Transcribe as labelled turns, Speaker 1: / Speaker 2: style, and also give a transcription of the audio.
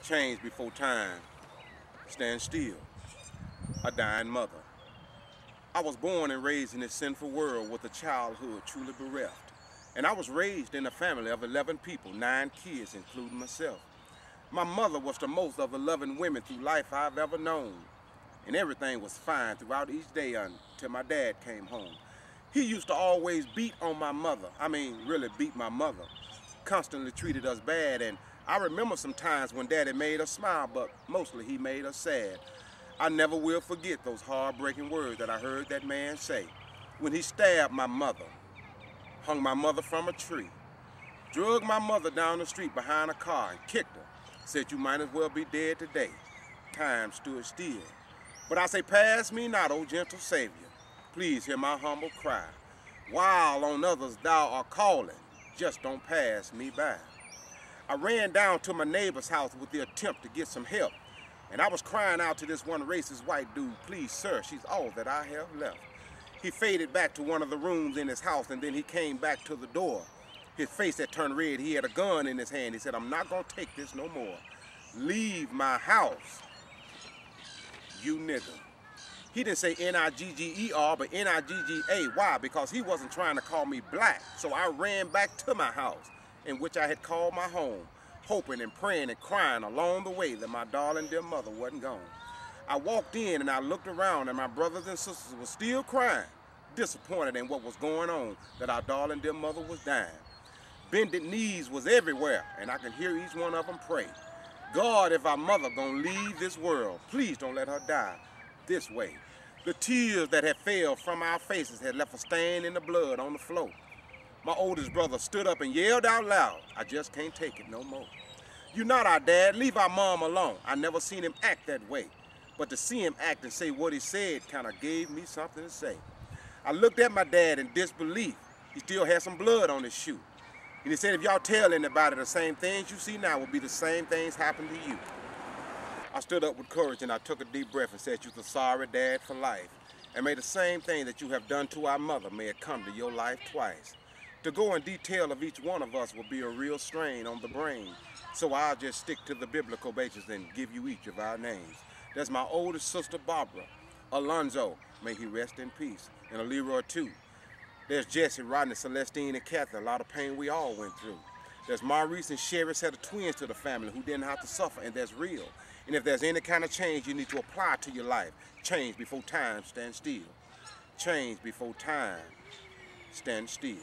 Speaker 1: Change before time. Stand still. A dying mother. I was born and raised in this sinful world with a childhood truly bereft. And I was raised in a family of 11 people, 9 kids, including myself. My mother was the most of the loving women through life I've ever known. And everything was fine throughout each day until my dad came home. He used to always beat on my mother. Really beat my mother. Constantly treated us bad, and I remember some times when Daddy made us smile, but mostly he made us sad. I never will forget those heartbreaking words that I heard that man say when he stabbed my mother, hung my mother from a tree, drug my mother down the street behind a car and kicked her, said you might as well be dead today. Time stood still. But I say, pass me not, O gentle Savior. Please hear my humble cry. While on others thou art calling, just don't pass me by. I ran down to my neighbor's house with the attempt to get some help. And I was crying out to this one racist white dude, please sir, she's all that I have left. He faded back to one of the rooms in his house, and then he came back to the door. His face had turned red. He had a gun in his hand. He said, I'm not gonna take this no more. Leave my house, you nigga. He didn't say N-I-G-G-E-R, but N-I-G-G-A. Why? Because he wasn't trying to call me black. So I ran back to my house, in which I had called my home, hoping and praying and crying along the way that my darling dear mother wasn't gone. I walked in and I looked around, and my brothers and sisters were still crying, disappointed in what was going on, that our darling dear mother was dying. Bended knees was everywhere, and I could hear each one of them pray. God, if our mother gonna leave this world, please don't let her die this way. The tears that had fell from our faces had left a stain in the blood on the floor. My oldest brother stood up and yelled out loud, I just can't take it no more. You're not our dad, leave our mom alone. I never seen him act that way. But to see him act and say what he said kind of gave me something to say. I looked at my dad in disbelief. He still had some blood on his shoe. And he said, if y'all tell anybody the same things you see now will be the same things happen to you. I stood up with courage and I took a deep breath and said, you're the sorry dad for life. And may the same thing that you have done to our mother, may it come to your life twice. To go in detail of each one of us will be a real strain on the brain. So I'll just stick to the biblical basis and give you each of our names. There's my oldest sister, Barbara. Alonzo, may he rest in peace. And a Leroy too. There's Jesse, Rodney, Celestine, and Kathy, a lot of pain we all went through. There's Maurice and Sherry, set of twins to the family who didn't have to suffer, and that's real. And if there's any kind of change you need to apply to your life, change before time stand still. Change before time stand still.